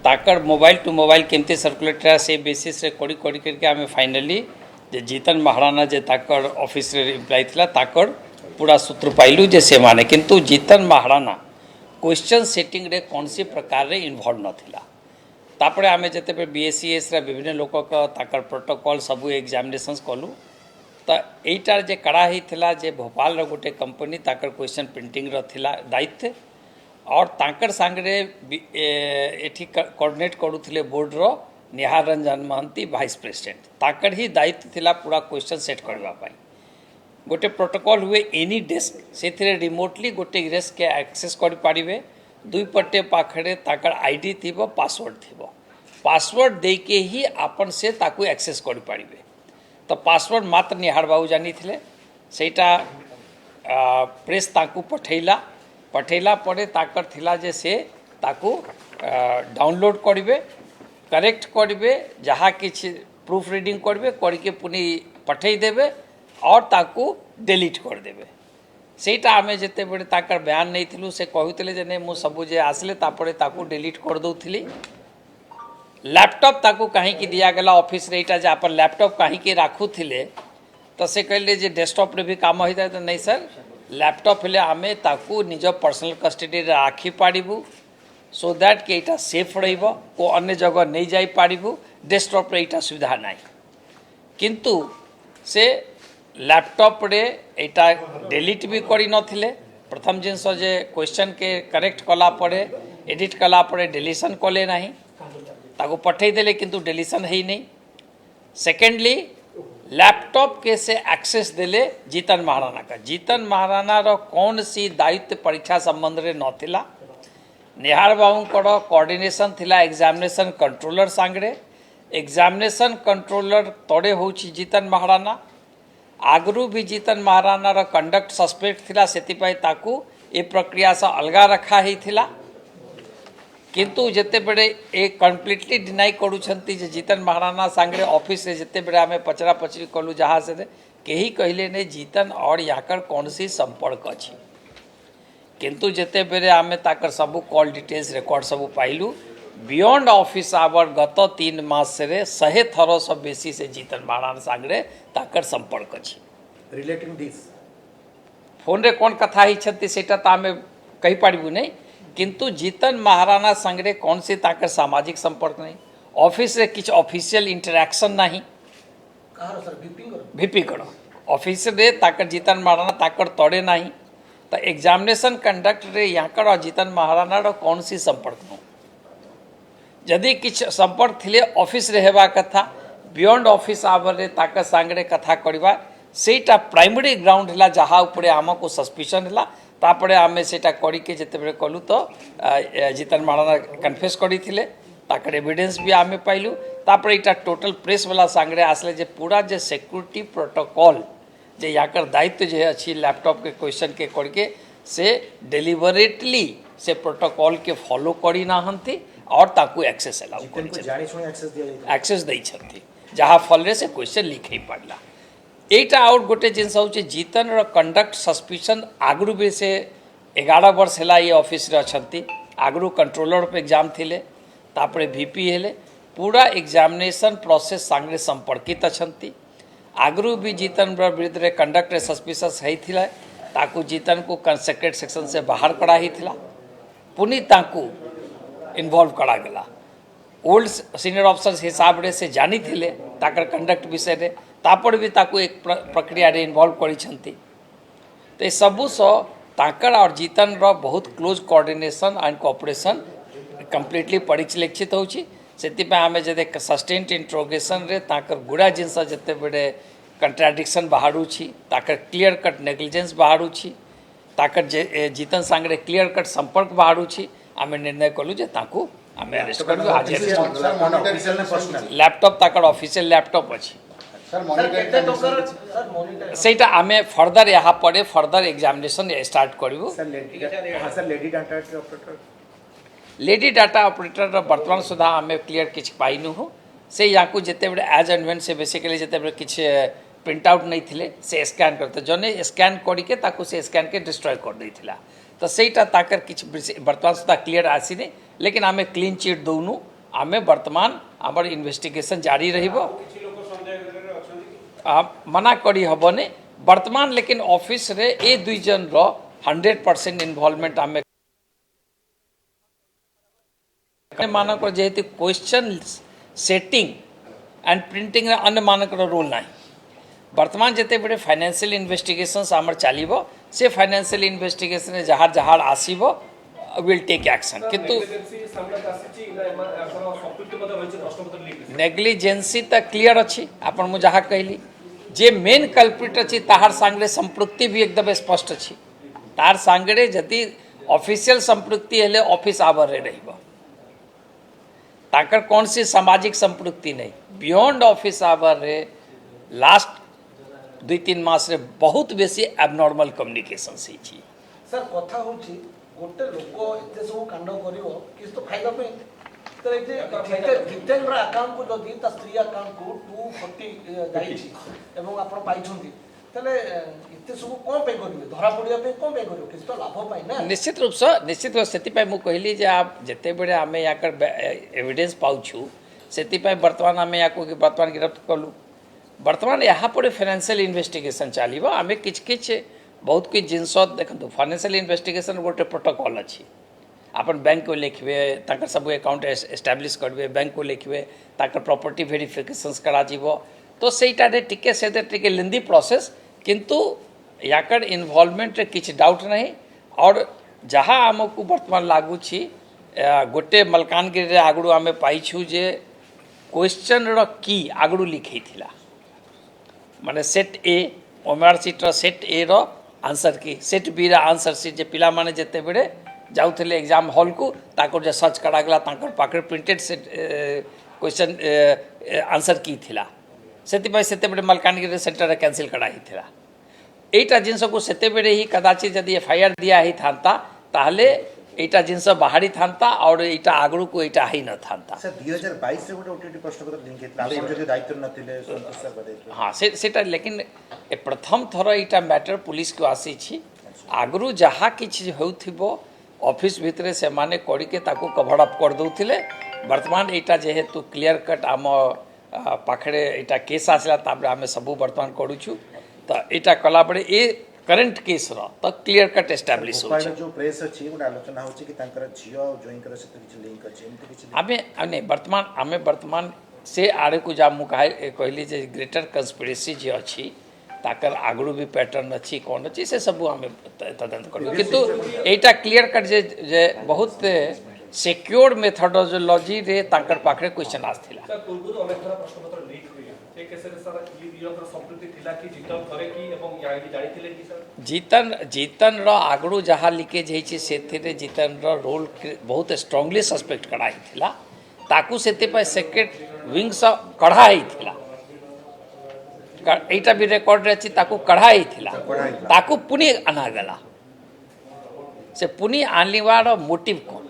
Takar mobile to mobile केमती circulate रहा से बेसिस रे कोड़ी कोड़ी करके आमे फाइनली जे जीतन महाराणा जे ताकर ऑफिस रे एम्प्लॉय थिला ताकर पूरा सूत्र पाइलु जे से माने किंतु जीतन महाराणा क्वेश्चन सेटिंग रे कौन सी प्रकार रे इन्वॉल्व नथिला तापरे आमे जते पे बीएससीएस रे विभिन्न लोक का ताकर प्रोटोकॉल सबु एग्जामिनेशंस कलु तो एटार जे कड़ा होता जे भोपाल रो गोटे कंपनी ताकर क्वेश्चन प्रिंटिंग रो थिला दायित्व और ताकर सांगरे एठी कोऑर्डिनेट करूथिले बोर्ड रो निहार रंजन महंती वाइस प्रेसिडेंट ताकर ही दायित्व थिला पूरा क्वेश्चन सेट करबा पाई गोटे प्रोटोकॉल हुए एनी डेस्क से रिमोटली गोटे डेस्क के एक्सेस कर पारिबे दुई पट्टे पाखरे ताकर आईडी थिबो पासवर्ड देके ही आपन से ताकू एक्सेस कर पारिबे तो पासवर्ड मात्र निहार बाबू जानी थिले सेटा प्रेस ताकू पठेला परे ताकर थिला जे से ताकू डाउनलोड करिवे करेक्ट करिवे जहाँ किछ प्रूफ रीडिंग करिवे करके पुनी पठेई देबे और ताकू डिलीट कर देबे सेटा आमे जते बड़े ताकर बयान नहीं थिलु से कहूतले जे ने मु सबु जे आसले तापरे ताकू डिलीट कर दउथिली लैपटॉप ताकू कहीं की दिया गला ऑफिस रे इटा जे अपन लैपटॉप कहीं के राखु थिले तो से कहले जे डेस्कटॉप रे भी काम होइता तो नहीं सर लैपटॉप हेले आमे ताकू निज पर्सनल कस्टडी रे राखी पारिबु सो दैट के इटा सेफ रहिबो को अन्य जगह नहीं जाई पारिबु डेस्कटॉप रे इटा सुविधा नाही किंतु से लैपटॉप रे एटा डिलीट भी करी नथिले प्रथम जिनस जे क्वेश्चन के करेक्ट कला पड़े एडिट कला पड़े डिलीशन कले नाही ताको पठे देले किंतु डिलीशन है नहीं सेकेंडली लैपटॉप के से एक्सेस देले जीतन महाराणा रो कौन सी दायित्व परीक्षा संबंध रे नथिला निहार बाबू कोऑर्डिनेशन थिला एग्जामिनेशन कंट्रोलर सांगरे एग्जामिनेशन कंट्रोलर तोड़े होची जीतन महाराणा आगरू भी जीतन महाराणा रो कंडक्ट सस्पेक्ट थिला सेतिपाई ताकू ए प्रक्रिया से अलगा रखा ही थिला किंतु जेते बेड़े ए कम्प्लीटली डिनाई करूछंती जे जीतन महाराणा सांगरे ऑफिस रे जेते बेड़े आमे पचरा पचरी कलु जहाँ से केही कहले ने जीतन और याकर कौन सी संपर्क अछि किंतु जेते बेड़े आमे ताकर सबु कॉल डिटेल्स रिकॉर्ड सबु पाइलु बियॉन्ड ऑफिस आवर गत 3 मास रे 100 थरो सब बेसी से जीतन महाराणा सांगरे ताकर संपर्क अछि रिलेटिंग दिस फोन रे कोन कथा ही छथि सेटा त आमे कहि पारिबु नै किंतु जीतन महाराणा संगरे कौन से ताकर सामाजिक संपर्क नहीं ऑफिस रे किछ ऑफिशियल इंटरैक्शन नहीं कहार सर वीपी करो ऑफिस रे ताकर जीतन महाराणा ताकर तोड़े नहीं तो एग्जामिनेशन कंडक्ट रे याकर और जीतन महाराणा रो कौन सी संपर्क न जदि किछ संपर्क थिले ऑफिस रे हेबा कथा बियॉन्ड ऑफिस आवर रे ताकर सांगरे कथा करबा सेटा प्राइमरी ग्राउंड हला जहाँ उपरे आमको सस्पिशन हला तापरे आमे सेटा करी के जते बेरे कलु तो जीतन महाराणा कन्फेस करी थिले ताकर एविडेंस भी आमे पाइलु तापरे इटा टोटल प्रेस वाला सांगरे आसले जे पूरा जे सिक्योरिटी प्रोटोकॉल जे याकर दायित्व जे अछि लैपटॉप के क्वेश्चन के करके से डिलिबरेटली से प्रोटोकॉल के फॉलो करी ना हंती और ताकू एक्सेस अलाउ करी एक्सेस दै छथि जहाँ फल रे से क्वेश्चन लिखै पड़ला एटा आउट गोटे जिनस होचे जीतन रो कंडक्ट सस्पिशन आगरू भी से 11 वर्ष हला ये ऑफिस रे अछंती आगरू कंट्रोलर पे एग्जाम थिले तापरे वीपी हेले पूरा एग्जामिनेशन प्रोसेस सांगरे संपर्कित अछंती आगरू भी जीतन रो विरुद्ध रे कंडक्ट रे सस्पिशस है थिला ताकू जीतन को कंसेक्रेट सेक्शन से बाहर करा ही थिला पुनी ताकू इन्वॉल्व करा गला ओल्ड सीनियर ऑफिसर हिसाब रे से जानी थिले ताकर कंडक्ट विषय रे तापर भी ताकू एक प्रक्रिया रे इन्वॉल्व करी छंती तो सबु सो ताकर और जीतन रो बहुत close coordination and cooperation completely परिलक्षित होची सेति पे आमे जदे सस्टेन्ड इंट्रोगेशन रे ताकर गुड़ा जिनस जते बड़े कंट्राडिक्शन बाहरु छी ताकर क्लियर कट नेग्लिजेंस बाहरु छी ताकर जीतन सांगरे क्लियर कट संपर्क बाहरु छी आमे निर्णय कलु जे ताकू आमे अरेस्ट करबो आज लैपटॉप ताकर ऑफिशियल लैपटॉप अछि सेटा आमे फर्दर यहाँ पड़े फर्दर एग्जामिनेशन स्टार्ट करू लेडी डाटा ऑपरेटर वर्तमान सुधा आमे क्लियर किछ पाइनु हो से याकू जेते बड़े एज एंड व्हेन से बेसिकली जेते बड़े किछ प्रिंट आउट नहीं थिले से स्कैन करते जने स्कैन करी के ताकू से स्कैन के डिस्ट्रॉय कर देथिला तो सेटा ताकर किछ वर्तमान सुधा क्लियर आसीने लेकिन आमे क्लीन चिट दउनु आमे वर्तमान आमर इन्वेस्टिगेशन जारी रहिबो मना करी हबने वर्तमान लेकिन ऑफिस रे ए दुई जन रो 100% इन्वॉल्वमेंट आमे मानक जेहेतु क्वेश्चन सेटिंग एंड प्रिंटिंग अन्य मानक रोल ना वर्तमान जिते बड़े फाइनेंशियल इन्वेस्टिगेशंस आमर चलो से फाइनेंशियल इन्वेस्टिगेशन जहाँ जहाँ आसब विल टेक एक्शन किंतु नेग्लिजेंसी तो क्लियर अच्छी आपन मु जहाँ कहली जे मेन कल्प्रिट अच्छी ताहार सांगरे संपृक्ति भी एकदम स्पष्ट अच्छी तार सांगरे जदि ऑफिशियल संपृक्ति हेले ऑफिस आवर रे रहिबो ताकर कौन सी सामाजिक संपृक्ति नहीं बियॉन्ड ऑफिस आवर रे लास्ट 2-3 मास रे बहुत बेसी एबनॉर्मल कम्युनिकेशन से सर कथा होची गोटे लोक एते सब कांड करिवो किस तो फायदा पे तर एते जितेंद्र अकाउंट को जदी ता स्त्री अकाउंट को 240 जाईची एवं आपण पाइछंती तले एते सब कोन पे करिवे धरा पडिया पे कोन पे करियो किस तो लाभ पाइ ना निश्चित रूप से सेति पाइ मु कहली जे आप जते बेडे आमे याकर एविडेंस पाउछु सेति पाइ वर्तमान आमे याको कि वर्तमान गिरफ्त कलु वर्तमान यहाँ पर फाइनेंशियल इन्वेस्टिगेशन चलो आम कि बहुत कुछ जिनस देखो फाइनेंशियल इन्वेस्टिगेशन गोटे प्रोटोकॉल अच्छी अपन बैंक को लिखे तक सब अकाउंट एस्टाब्लीश करेंगे बैंक को लिखे तक प्रॉपर्टी वेरिफिकेशंस करा तो सहीटारे टिके से टिके लेंदी प्रोसेस किंतु याकर इन्वॉल्वमेंट किसी डाउट नहीं और जहाँ आमको वर्तमान लगुच गोटे मलकानगिरी आगु आम पाइछु जे क्वेश्चन रो की आगु लिखी थिला माने set A OMR sheet set A रो आंसर की सेट बी रा आंसर सीट जे पिला माने जते बेडे जाउथले एग्जाम हॉल को ताकर जे सर्च करा गला ताकर पाकर प्रिंटेड सेट क्वेश्चन आंसर की थिला सेति पय सेते बेडे मलकानगिरी सेंटर रे कैंसिल कराई थिला एटा जिंस को सेते बेडे ही कदाचि जदी एफआईआर दिया ही थांता ताहले एटा जिनस बाहरी थांता और एटा आगु को एटा ही न थांता सर 2022 रे गोटे ओटीटी प्रश्नपत्र लिंक हेतला आप जदि दायित्व नथिले संतोष सर बदैथिले हां सेटा लेकिन ए प्रथम थर एटा मैटर पुलिस को आसी छी आगु जहाँ किछि होउथिबो ऑफिस भितरे से माने करी के ताको कवर अप कर दउथिले वर्तमान एटा जेहेतु क्लियर कट आम पाखरे एटा केस आसला ताबरे आमे सब वर्तमान करूछु तो एटा कला बडे ए करंट केस रो तो क्लियर कट एस्टैब्लिश हो जो प्रेस अछि गोटे आलोचना होछि कि तांकर जियो जोइंकर से किछि लिंक अछि एमति किछि आमे वर्तमान से आड़े को जा मु कहली जे ग्रेटर कंस्पिरेसी जे अछि ताकर आगु भी पैटर्न अच्छी कौन अच्छी से सब आम तदंत कर किंतु एटा क्लियर कट जे बहुत सिक्योर मेथडोलॉजी रे ताकर पाखरे क्वेश्चन आस्थिला सर पूर्व अनेक थरा प्रश्नपत्र लीक हुई ए केस रे सर ईयर संपृक्ति थिला कि जीतन करे कि एवं यागी जानिथिले कि सर जीतन रो आगु जहाँ लीकेज होइछि सेथिरे जीतन रो रोल बहुत स्ट्रांगली सस्पेक्ट कराई थिला ताकू सेते पे सेक्रेट विंग्स कढ़ा हिथिला एटा भी रेकॉर्ड रे अछि ताकू कढ़ा हिथिला ताकू पुनी आना गला से पुनी आनिवार मोटिव कोन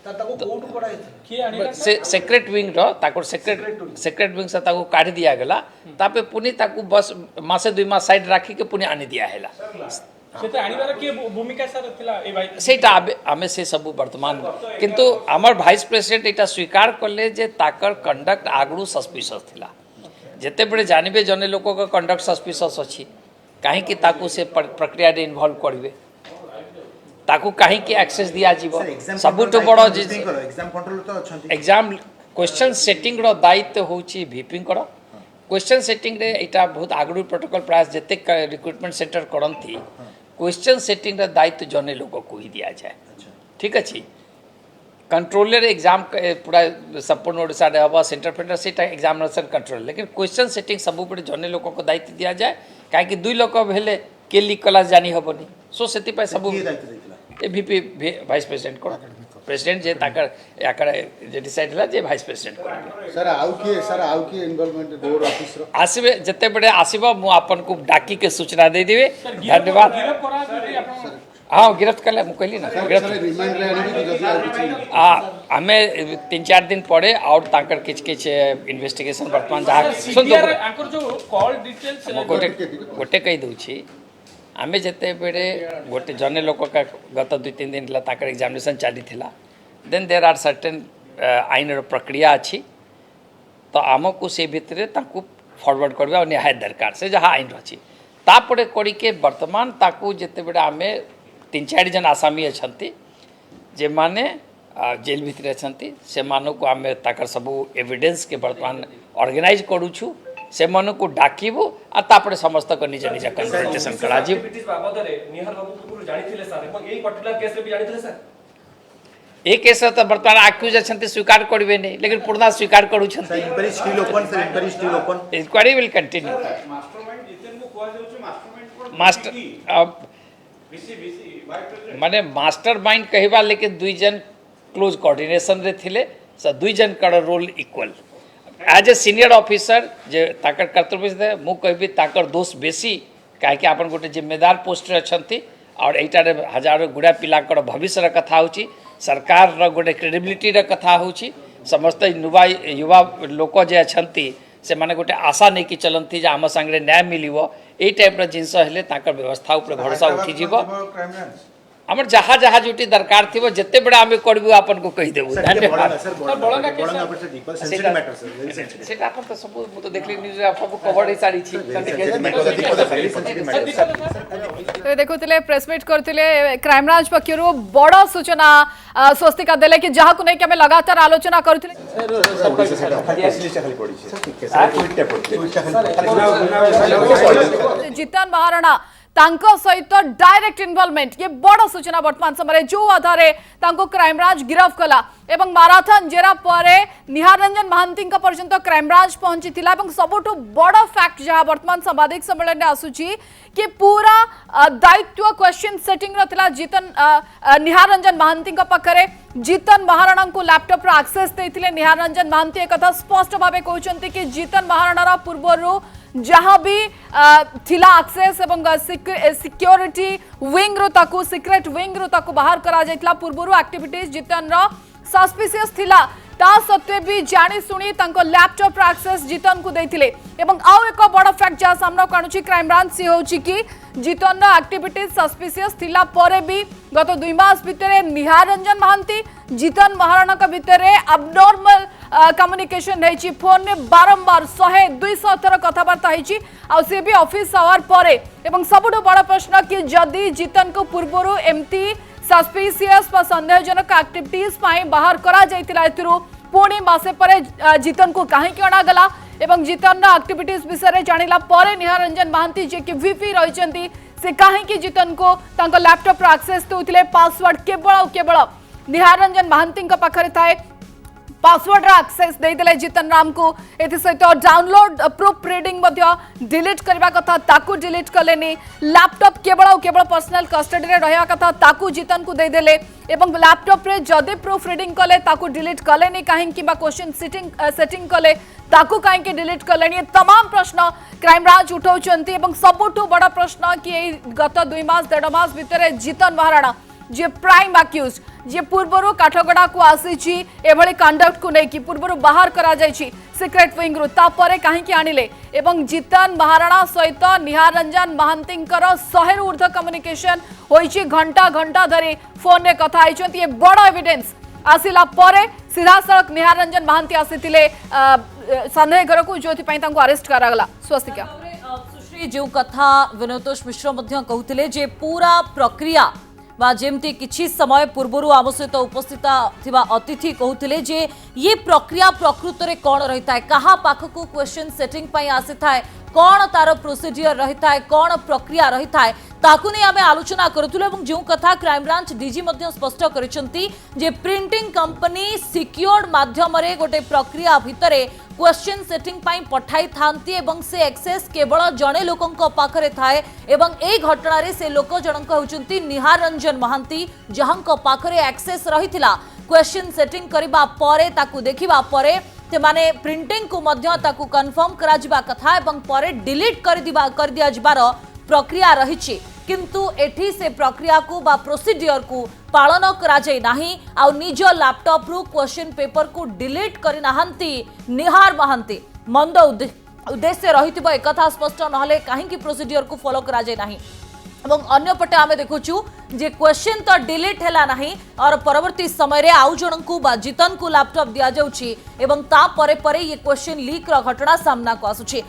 ताको कोर्ट पड़ाई थी से सेक्रेट विंग रो ताको सेक्रेट विंग से ताको काढ़ दिया गला तापे पुनी ताको बस मासे 2 मास साइड राखी के पुनी आनी दिया हैला सेते आनिबार के भूमिका सर थिला ए भाई सेटा आमे से सब वर्तमान किंतु हमर वाइस प्रेसिडेंट एटा स्वीकार करले जे ताकर कंडक्ट आगु सस्पिशियस थिला जेते बड़े जानबे जने लोक का कंडक्ट सस्पिशियस अछि काहे कि ताको से प्रक्रिया रे इन्वॉल्व करबे ताकू कहीं के एक्सेस दिया जीवो सबुठ बड़ एग्जाम कंट्रोल तो अछंती एग्जाम क्वेश्चन सेटिंग रो दायित्व होची वीपी करो क्वेश्चन सेटिंग रे एटा बहुत आगु प्रोटोकॉल प्रायस जते रिक्रूटमेंट सेंटर करंती क्वेश्चन सेटिंग रो दायित्व जने लोग को ही दिया जाए ठीक अछि कंट्रोलर एग्जाम पूरा संपूर्ण ओडिशा रे हवा सेंटर फेंटर सेटा एग्जामिनेशन कंट्रोल लेकिन क्वेश्चन सेटिंग सब बड़े जने लोग को दायित्व दिया जाए काहे कि 2 लोक भेले के लिक क्लास जानी हबनी सो सेति पाइ सब एवीपी वाइस प्रेसिडेंट को प्रेसिडेंट जे ताकर याकर जे डिसाइड हला जे वाइस प्रेसिडेंट को सर आउ की इन्वॉल्वमेंट बोर्ड ऑफिस रो आसीबे जते बड़े आसीबो मु अपन को डाकी के सूचना दे देबे धन्यवाद गिरफ्त करा दे आपण हां गिरफ्त करले मु कहली ना गिरफ्त रिमांड रे आनी कि जदी आउ किछि हमें 3-4 दिन पड़े और ताकर किछ इन्वेस्टिगेशन वर्तमान जहाँ सुन आंकर जो कॉल डिटेल्स गोटे कही दूची आमे जते बेड़े गोटे जने लोक का गत 2-3 दिन ताकर एग्जामिनेशन चली थिला देन देयर आर सर्टेन आईन प्रक्रिया अच्छी तो आमको से भितर फॉरवर्ड करवा और न्याय दरकार से जहाँ आईन अच्छी तापड़े कड़के बर्तमान ताकू जिते बड़े आम 3-4 जन आसामी अच्छा जे माने जेल भितर अच्छा से मानक आम ताकर सबू एविडेंस के बर्तमान ऑर्गेनाइज करूछु से मन को डाकबू और तापड़े समस्त को निज निज कंसल्टेशन करा ए केस तो बर्तमान आक्यूज अच्छा स्वीकार करेंगे नहीं लेकिन पुराना स्वीकार इंक्वारी विल कंटिन्यू माने मास्टर माइंड कहवा लेकिन 2 जन क्लोज कोऑर्डिनेशन रे थिले से 2 जन का role equal as a senior officer जे ताकर कर्तव्य से मु कहबी ताकर दोष बेसी कहीं आपन गोटे जिम्मेदार पोस्ट रे अछंती और एटारे हजारों गुड़ा पिलाकर भविष्य कथा होची सरकार रो गोटे क्रेडिबिलिटी रे कथा होची समस्त युवा लोक जे अछंती से माने गोटे आशा नहीं कि चलती जे आम संगे न्याय मिलिवो ए टाइप रो जिनस हेले ताकर व्यवस्था ऊपर भरोसा उठी जीवो हमर जहाँ जहाँ जोटी दरकार थी जिते बड़ा आम करबू आपन को कही देबू धन्यवाद सेटा अपन तो सब मु तो देखली न्यूज सब कवर ही सारी छी तो देखुले प्रेस मीट करथिले क्राइमब्रांच पक्षरु बड़ सूचना स्वस्तिका देले कि जहाँ को नहीं कि हमें लगातार आलोचना करथिले जीतन महाराणा तांको सहित डायरेक्ट इन्वॉल्वमेंट ये बड़ सूचना वर्तमान समय जो आधार क्राइमब्रांच गिरफ कला एवं माराथन जेरा परे निहार रंजन महांती पर्यंत क्राइमब्रांच पहुंची सबुठ बड़ फैक्ट जहाँ वर्तमान सांबादिक सम्मेलन में आसूची कि पूरा दायित्व क्वेश्चन सेटिंग रहा जीतन निहार रंजन महांती पाखे जीतन महाराणा को लैपटॉप एक्सेस देते निहार रंजन महांती एक स्पष्ट भाव कहते कि जीतन महाराणा पूर्व जहाँ भी थिला एक्सेस एवं सिक्योरिटी विंग रो ताकू सिक्रेट विंग रो ताकू बाहर करा जायतला पूर्वरु एक्टिविटीज जीतन रो सस्पिशियस थिला ता सत्वे भी जानी सुनी तांको लैपटॉप एक्सेस जीतन को देथिले एवं आउ एक बड़ फैक्ट जा सामना काणुची क्राइम ब्रांच से होची कि जीतन रो एक्टिविटीज सस्पिशियस थिला परे भी गत 2 मास भितरे निहार रंजन महांती जीतन महाराणा का भितरे अबनॉर्मल कम्युनिकेशन है फोन में बारंबार 100-200 थर कथबार्ता है भी ऑफिस आवर परे एवं सबुठ बड़ प्रश्न कि जदि जीतन को पूर्व एमती सस्पिशियस संदेहजनक एक्टिविटीज बाहर करा जायतिला एथिरु पुणी मासे परे जीतन को कहीं अणागला एवं जीतन एक्टिविटीज विषय जानिला परे निहार रंजन महांती जे कि वीपी रहिचंती से कहीं जीतन को तांको लैपटॉप एक्सेस देउथिले पासवर्ड केवल निहार रंजन महांती पाखरे थाए पासवर्ड एक्सेस देदेले जीतन राम को एथि सहित डाउनलोड प्रूफ रीडिंग डिलीट करबा कथा ताकू डिलीट कलेनी लैपटॉप केवल पर्सनल कस्टडी रे रहया कथा ताकू जीतन को देदेले एवं लैपटॉप रे जदि प्रूफ रीडिंग कले ताकू डिलीट कलेनी कहीं कि क्वेश्चन सेटिंग कले ताकू कहीं डिलीट कलेनी तमाम प्रश्न क्राइम ब्रांच उठाउचंती एवं सबुठु बड़ा प्रश्न कि गत 2 मास 1.5 मास भितर जीतन महाराणा जे प्राइम अक्यूज जे पूर्व काठगड़ा को आसी एभली कंडक्ट को लेकिन पूर्व बाहर करा जायछि सिक्रेट विंग रु तापरे कहीं आनिले एवं जीतन महाराणा सहित निहार रंजन महांती 100 ऊर्ध्व कम्युनिकेशन होइछि घंटा घंटा धरी फोन रे कथा आइछंती ये बड़ एविडेंस आसिला परे सीधा सड़क निहार रंजन महांती आसीथिले संदेह घर को जोथि पई तांको अरेस्ट करागला स्वस्तिका सुश्री जो कथा विनोतोष मिश्र मध्य कहउथिले जे पूरा प्रक्रिया जेमती किछि समय पूर्व आम सहित उपस्थित थिबा अतिथि कहते जे ये प्रक्रिया प्रकृत में कौन रही है कहा पाखक क्वेश्चन सेटिंग पाई आसी था कौन तार प्रोसीडियर रही है कौन प्रक्रिया रही है ताकू नहीं आम आलोचना करूँ जो कथा क्राइम ब्रांच डीजी स्पष्ट कर प्रिंटिंग कंपनी सिक्योर्ड माध्यम गोटे प्रक्रिया भितर क्वेश्चन सेटिंग पाई पठाई थांती एवं से एक्सेस केवल जड़े लोकों पाखरे थाए एवं ए घटना रे से लोक जनक होचंती निहार रंजन महांती जहां पाखरे एक्सेस रहिथिला क्वेश्चन सेटिंग करिबा परे ताकू देखिबा परे ते माने प्रिंटिंग को मध्य ताकू कंफर्म करा जिबा कथा एवं परे डिलीट कर दिया जिबार प्रक्रिया रहिछि किंतु एठी से प्रक्रिया को बा प्रोसीडियर को पालन करा जाय नाही आ निज लैपटॉप रु क्वेश्चन पेपर को डिलीट करि नाहंती निहार महांती मंद उद्देश्य रहितबो एकथा स्पष्ट नहले काहे कि प्रोसीडियर को फॉलो करा जाय नाही এবং अन्यपटे आम देखु जे क्वेश्चन तो डिलीट है ना और परवर्ती समय आउ जन को जीतन को लैपटॉप दि जाउछि एवं ता परे परे ये क्वेश्चन लीक रो घटना सामना को आसुछि।